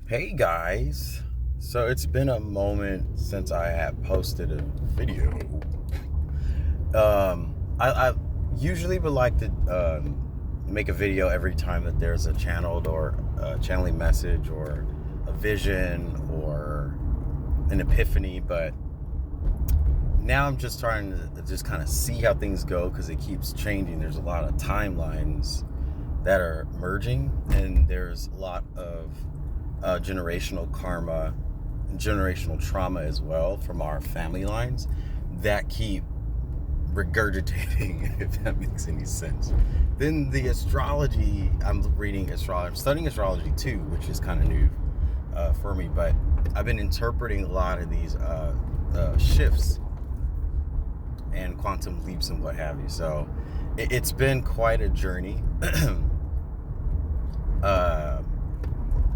Hey guys, so it's been a moment since I have posted a video. I usually would like to make a video every time that there's a channeled or a channeling message or a vision or an epiphany, but now I'm just trying to just kind of see how things go because it keeps changing. There's a lot of timelines that are merging, and there's a lot of generational karma and generational trauma as well from our family lines that keep regurgitating, if that makes any sense. Then the astrology, I'm reading astrology, I'm studying astrology too, which is kind of new for me, but I've been interpreting a lot of these shifts and quantum leaps and what have you. So it's been quite a journey.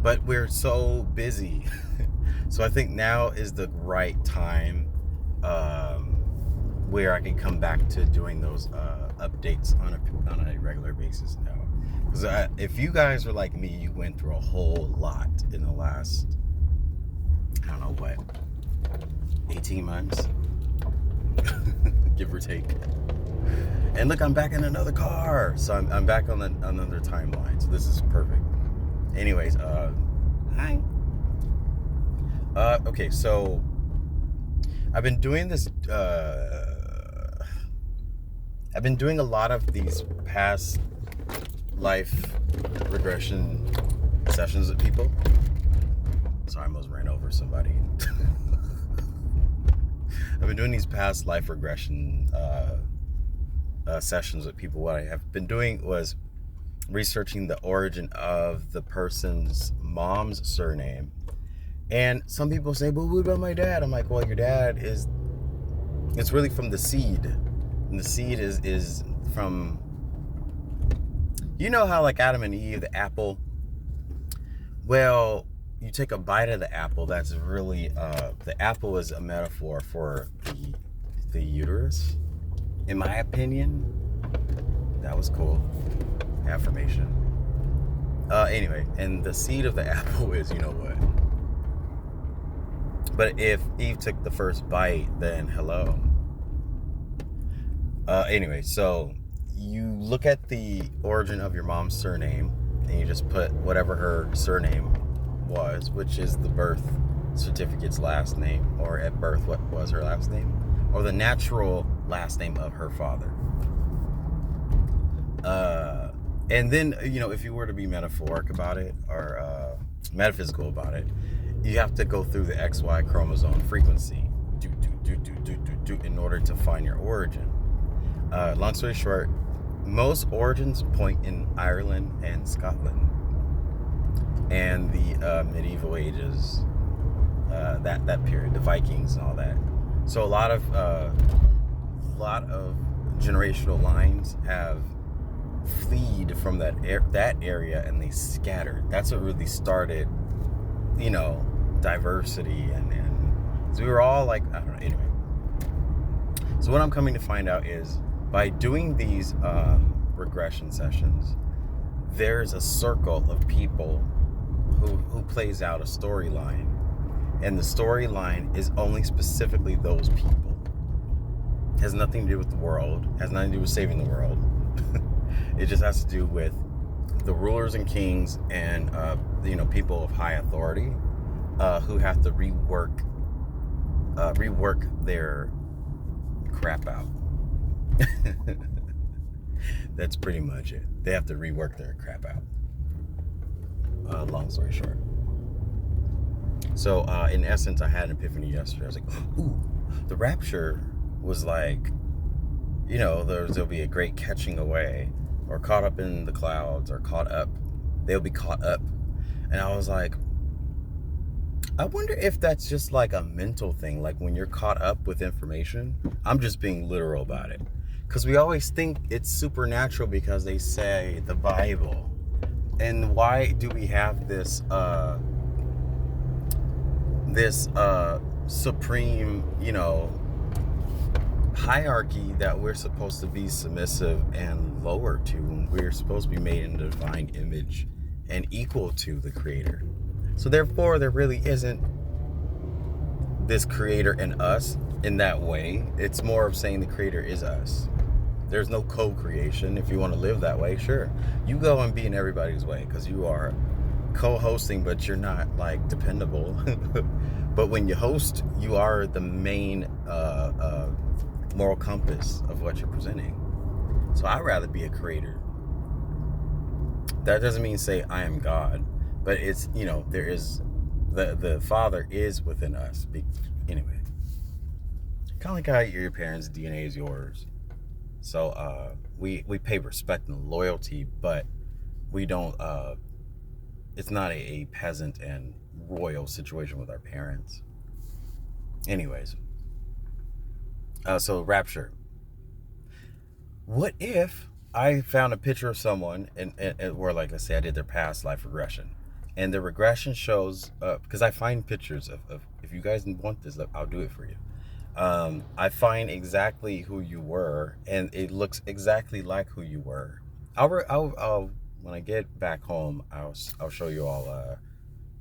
But we're so busy. So I think now is the right time where I can come back to doing those updates on a regular basis now. Because if you guys are like me, you went through a whole lot in the last, I don't know what, 18 months, give or take. And look, I'm back in another car. So I'm back on another timeline. So this is perfect. Anyways, hi. Okay, so I've been doing this, I've been doing a lot of these past life regression sessions with people. Sorry, I almost ran over somebody. I've been doing these past life regression sessions with people. What I have been doing was researching the origin of the person's mom's surname. And some people say, well, what about my dad? I'm like, well, your dad it's really from the seed. And the seed is from, you know how like Adam and Eve, the apple? Well, you take a bite of the apple, that's really, the apple is a metaphor for the uterus. In my opinion, that was cool. Affirmation. Anyway, and the seed of the apple is, you know what? But if Eve took the first bite, then hello. Anyway, so you look at the origin of your mom's surname, and you just put whatever her surname was, which is the birth certificate's last name, or at birth, what was her last name, or the natural last name of her father. And then, you know, if you were to be metaphoric about it or metaphysical about it, you have to go through the XY chromosome frequency in order to find your origin. Long story short, most origins point in Ireland and Scotland and the medieval ages, that period, the Vikings and all that. So a lot of generational lines have fleed from that area, and they scattered. That's what really started, you know, diversity, and so we were all like, I don't know. Anyway, so what I'm coming to find out is by doing these regression sessions, there's a circle of people who plays out a storyline, and the storyline is only specifically those people. It has nothing to do with the world, has nothing to do with saving the world. It just has to do with the rulers and kings and you know, people of high authority who have to rework their crap out. That's pretty much it. They have to rework their crap out. Long story short. So in essence, I had an epiphany yesterday. I was like, ooh, the rapture was like, you know, there'll be a great catching away, or caught up in the clouds, or caught up. They'll be caught up. And I was like, I wonder if that's just like a mental thing, like when you're caught up with information. I'm just being literal about it. Because we always think it's supernatural because they say the Bible. And why do we have this supreme, you know, hierarchy that we're supposed to be submissive and lower to, when we're supposed to be made in the divine image and equal to the Creator? So therefore, there really isn't this creator in us in that way. It's more of saying the creator is us. There's no co-creation. If you want to live that way, sure. You go and be in everybody's way because you are co-hosting, but you're not like dependable. But when you host, you are the main moral compass of what you're presenting. So I'd rather be a creator. That doesn't mean say I am God, but it's, there is the Father is within us. Anyway, kind of like how your parents' DNA is yours. So we pay respect and loyalty, but we don't. It's not a peasant and royal situation with our parents. Anyways, so Rapture. What if I found a picture of someone and where, like, let's say I did their past life regression, and the regression shows because I find pictures of if you guys want this, I'll do it for you. I find exactly who you were, and it looks exactly like who you were. I'll when I get back home, I'll show you all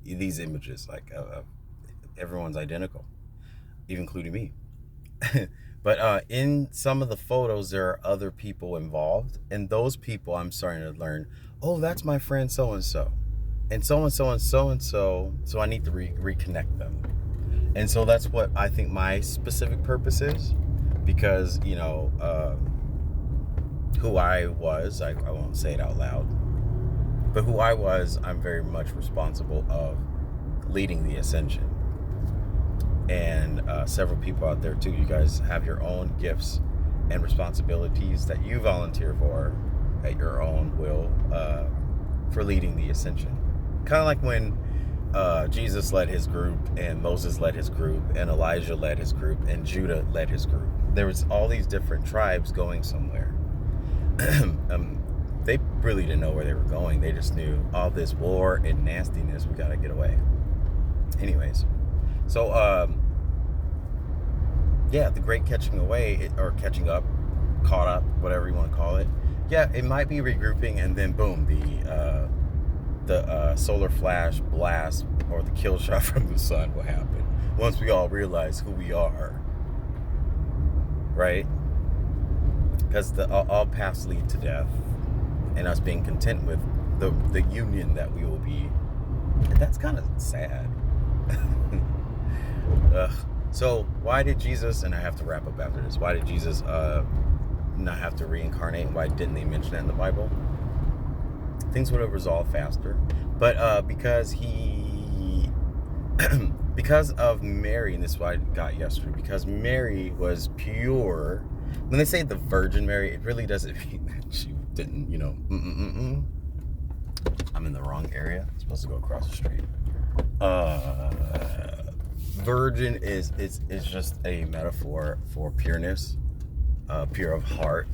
these images. Like everyone's identical, even including me. But in some of the photos, there are other people involved, and those people I'm starting to learn. Oh, that's my friend so and so, and so and so and so and so. So I need to reconnect them. And so that's what I think my specific purpose is, because, who I was, I won't say it out loud, but who I was, I'm very much responsible of leading the ascension. And several people out there too, you guys have your own gifts and responsibilities that you volunteer for at your own will for leading the ascension. Kind of like when Jesus led his group, and Moses led his group, and Elijah led his group, and Judah led his group. There was all these different tribes going somewhere. They really didn't know where they were going. They just knew all this war and nastiness, we gotta get away. Anyways, so yeah, the great catching away, or catching up, caught up, whatever you want to call it. Yeah, it might be regrouping, and then boom, the solar flash blast or the kill shot from the sun will happen once we all realize who we are, right? Because all paths lead to death, and us being content with the union that we will be. And that's kind of sad. So why did Jesus, and I have to wrap up after this, why did Jesus not have to reincarnate? Why didn't they mention that in the Bible? Things would have resolved faster. But because because of Mary, and this is what I got yesterday, because Mary was pure. When they say the Virgin Mary, it really doesn't mean that she didn't, I'm in the wrong area. I'm supposed to go across the street. Virgin is just a metaphor for pureness, pure of heart,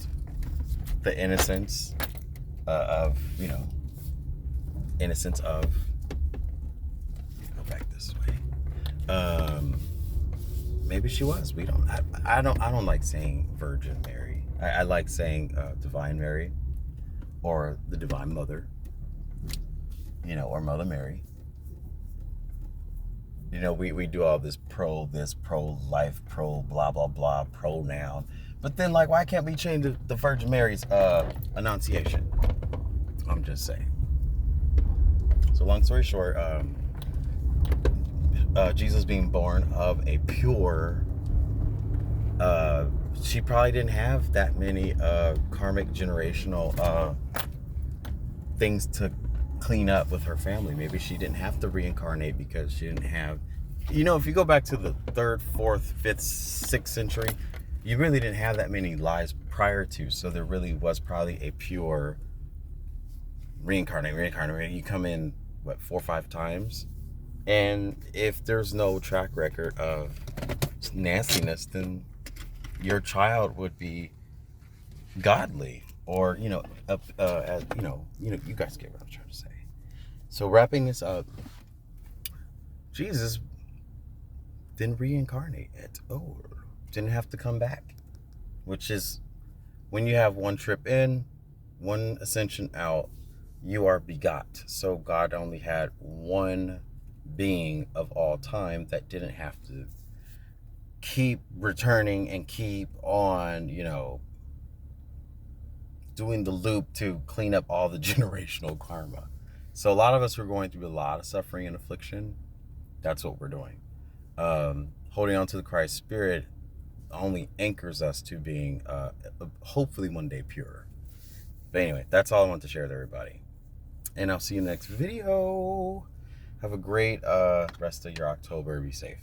the innocence of, innocence of. Go back this way. Maybe she was. We don't. I don't like saying Virgin Mary. I like saying Divine Mary, or the Divine Mother. Or Mother Mary. We do all this pro-life, pro blah blah blah, pronoun. But then, like, why can't we change the Virgin Mary's enunciation? I'm just saying. So long story short, Jesus being born of a pure, she probably didn't have that many karmic generational things to clean up with her family. Maybe she didn't have to reincarnate because she didn't have, if you go back to the 3rd, 4th, 5th, 6th century, you really didn't have that many lives prior to. So there really was probably a pure reincarnate. You come in, 4 or 5 times? And if there's no track record of nastiness, then your child would be godly, or you guys get what I'm trying to say. So wrapping this up, Jesus didn't reincarnate at all. Didn't have to come back, which is when you have one trip in, one ascension out, you are begot. So God only had one being of all time that didn't have to keep returning and keep on, doing the loop to clean up all the generational karma. So a lot of us are going through a lot of suffering and affliction. That's what we're doing. Holding on to the Christ Spirit only anchors us to being hopefully one day pure. But anyway, that's all I want to share with everybody. And I'll see you in the next video. Have a great rest of your October. Be safe.